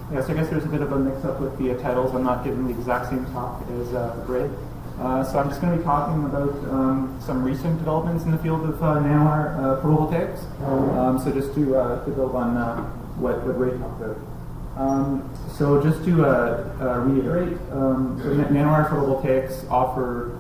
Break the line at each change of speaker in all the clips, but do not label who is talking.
Yeah, so I guess there's a bit of a mix-up with the titles. I'm not giving the exact same talk as Ray. So I'm just going to be talking about some recent developments in the field of nanowire photovoltaics. So just to build on what Ray talked about. So just to reiterate, so nanowire photovoltaics offer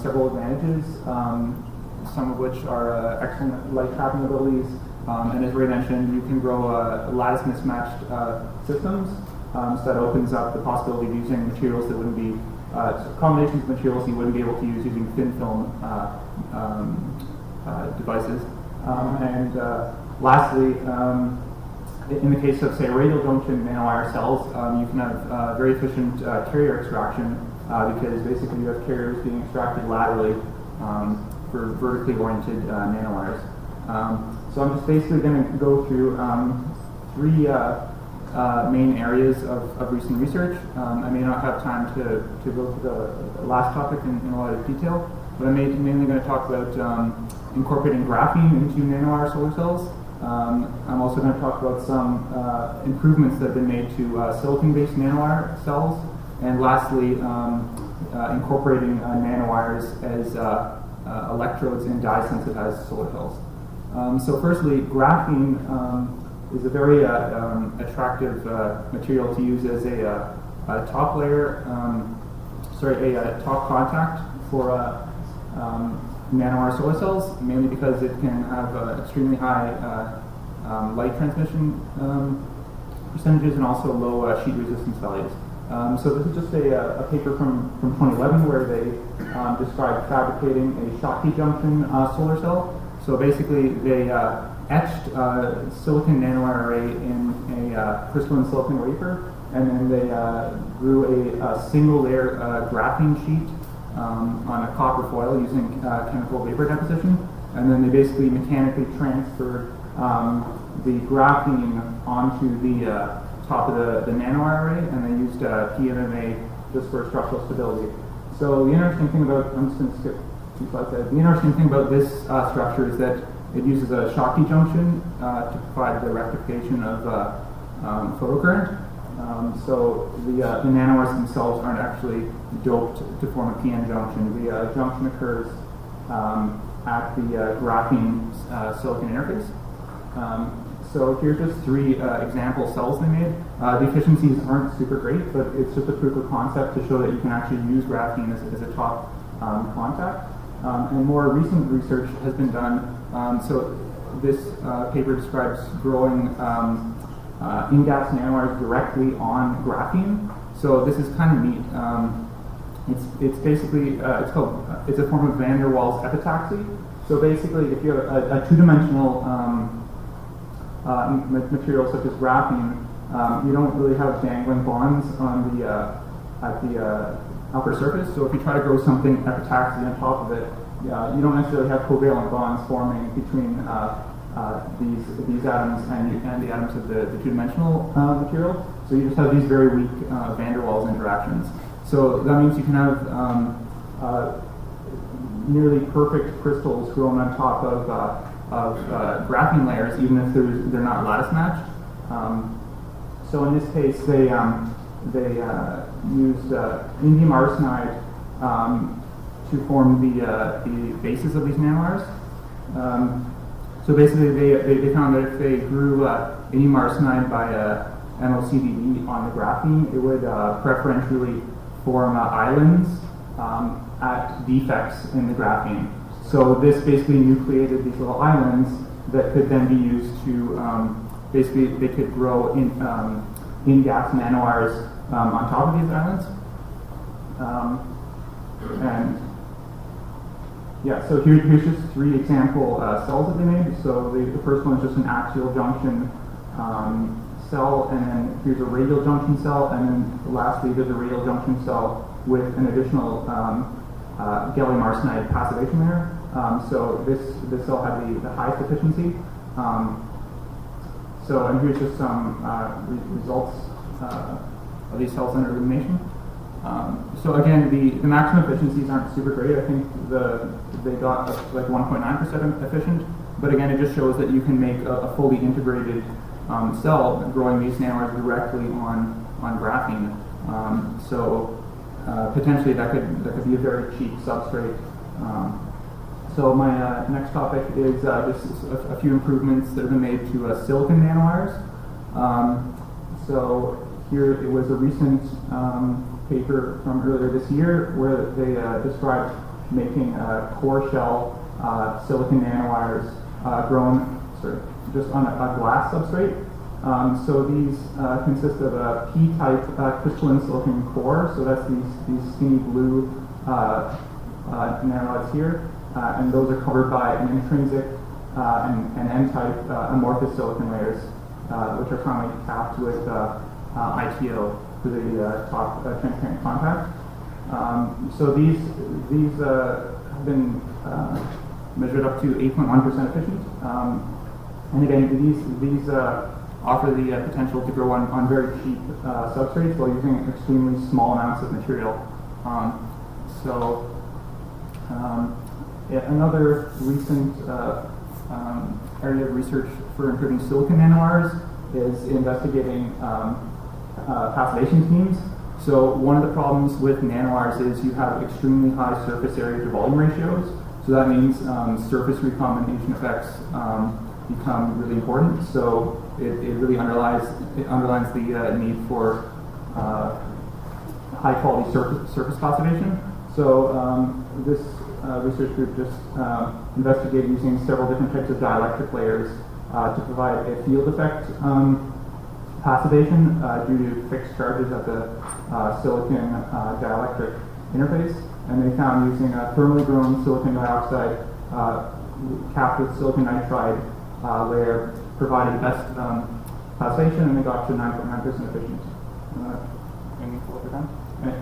several advantages, some of which are excellent light trapping abilities. And as Ray mentioned, you can grow lattice mismatched systems, so that opens up the possibility of using materials that wouldn't be, combinations of materials you wouldn't be able to use using thin film devices. And lastly, in the case of, say, radial junction nanowire cells, you can have very efficient carrier extraction because basically you have carriers being extracted laterally for vertically oriented nanowires. So I'm just basically going to go through three main areas of recent research. I may not have time to go through the last topic in a lot of detail, but I'm mainly going to talk about incorporating graphene into nanowire solar cells. I'm also going to talk about some improvements that have been made to silicon-based nanowire cells, and lastly, incorporating nanowires as electrodes in dye-sensitized solar cells. So firstly, graphene is a very attractive material to use as a top layer, a top contact for nanowire solar cells, mainly because it can have extremely high light transmission percentages and also low sheet resistance values. So this is just a paper from 2011 where they described fabricating a Schottky junction solar cell. So basically, they etched silicon nanowire array in a crystalline silicon wafer, and then they grew a single layer graphene sheet on a copper foil using chemical vapor deposition, and then they basically mechanically transferred the graphene onto the top of the nanowire array, and they used PMMA just for structural stability. So the interesting thing about, I'm just going to skip the interesting thing about this structure is that it uses a Schottky junction to provide the rectification of photocurrent. So the nanowires themselves aren't actually doped to form a PN junction. The junction occurs at the graphene silicon interface. So here's just three example cells they made. The efficiencies aren't super great, but it's just a proof of concept to show that you can actually use graphene as a top contact. And more recent research has been done. So this paper describes growing in-gas nanowires directly on graphene. So this is kind of neat. It's basically it's a form of van der Waals epitaxy. So basically, if you have a two-dimensional material such as graphene, you don't really have dangling bonds on at the upper surface. So if you try to grow something epitaxy on top of it, you don't necessarily have covalent bonds forming between these atoms and the atoms of the two-dimensional material. So you just have these very weak van der Waals interactions. So that means you can have nearly perfect crystals grown on top of graphene layers, even if they're not lattice matched. So in this case, they used indium arsenide to form the bases of these nanowires. So basically, they found that if they grew indium arsenide by MOCVD on the graphene, it would preferentially form islands at defects in the graphene. So this basically nucleated these little islands that could then be used to basically they could grow in-gas nanowires on top of these islands. And yeah, so here's just three example cells that they made. So the first one is just an axial junction cell, and then here's a radial junction cell, and then lastly there's a radial junction cell with an additional gallium arsenide passivation layer. So this cell had the highest efficiency. So and here's just some results of these cells under illumination. So again, the maximum efficiencies aren't super great. I think they got like 1.9% efficient, but again, it just shows that you can make a fully integrated cell growing these nanowires directly on graphene. Potentially that could be a very cheap substrate. So my next topic is just a few improvements that have been made to silicon nanowires. So here it was a recent paper from earlier this year where they described making core shell silicon nanowires grown just on a glass substrate. So these consist of a P-type crystalline silicon core. So that's these skinny blue nanorods here, and those are covered by an intrinsic and N-type amorphous silicon layers, which are commonly capped with ITO for the top transparent contact. So these have been measured up to 8.1% efficient, and again these offer the potential to grow on very cheap substrates while using extremely small amounts of material. Another recent area of research for improving silicon nanowires is investigating passivation schemes. So one of the problems with nanowires is you have extremely high surface area to volume ratios. So that means surface recombination effects become really important. So it really underlines the need for high quality surface passivation. So this research group just investigated using several different types of dielectric layers to provide a field effect passivation due to fixed charges at the silicon dielectric interface. And they found using a thermally grown silicon dioxide capped with silicon nitride layer provided the best passivation, and they got to 9.9% efficient. Okay.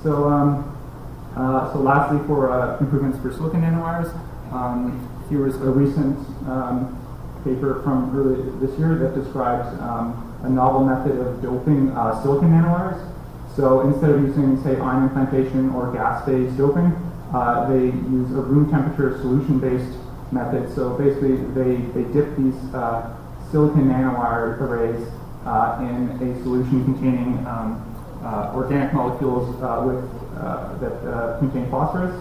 So lastly, for improvements for silicon nanowires, here was a recent paper from earlier this year that describes a novel method of doping silicon nanowires. So instead of using, say, ion implantation or gas phase doping, they use a room temperature solution-based method. So basically, they dip these silicon nanowire arrays in a solution containing organic molecules that contain phosphorus.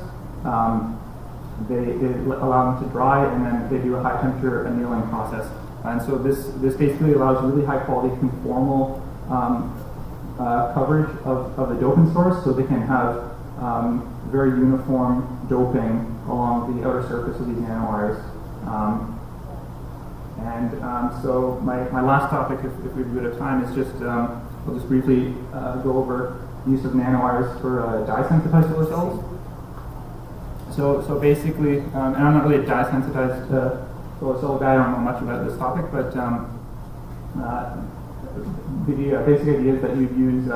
They allow them to dry, and then they do a high temperature annealing process. And so this basically allows really high quality conformal coverage of the doping source, so they can have very uniform doping along the outer surface of these nanowires. So my last topic, if we have a bit of time, is just I'll just briefly go over the use of nanowires for dye-sensitized solar cells. So basically, and I'm not really a dye-sensitized solar cell guy, I don't know much about this topic, but the basic idea is that you'd use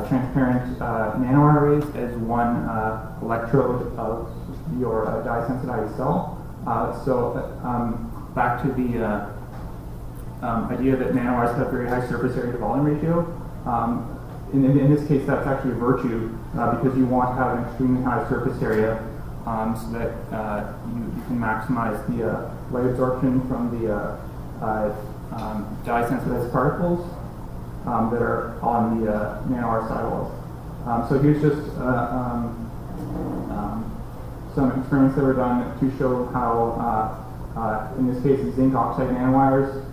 transparent nanowire arrays as one electrode of your dye-sensitized cell. Back to the idea that nanowires have very high surface area to volume ratio. In this case, that's actually a virtue because you want to have an extremely high surface area so that you can maximize the light absorption from the dye-sensitized particles that are on the nanowire sidewalls. So here's just some experiments that were done to show how, in this case, zinc oxide nanowires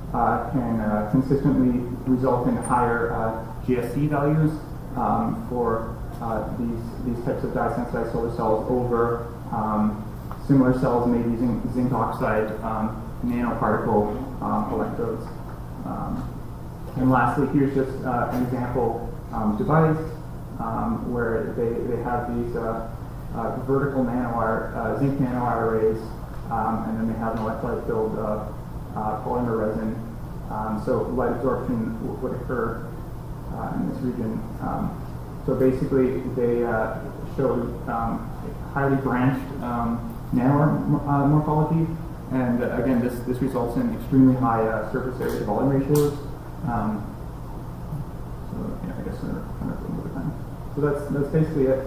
can consistently result in higher GSC values for these types of dye-sensitized solar cells over similar cells made using zinc oxide nanoparticle electrodes. And lastly, here's just an example device where they have these vertical nanowire, zinc nanowire arrays, and then they have an electrolyte-filled polymer resin. So light absorption would occur in this region. So basically, they showed highly branched nanowire morphology, and again, this results in extremely high surface area to volume ratios. I guess we're kind of over time. So that's basically it.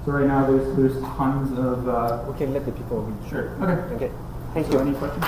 So right now, there's tons of.
We can let the people read.
Sure. Okay.
Thank you.
Any questions?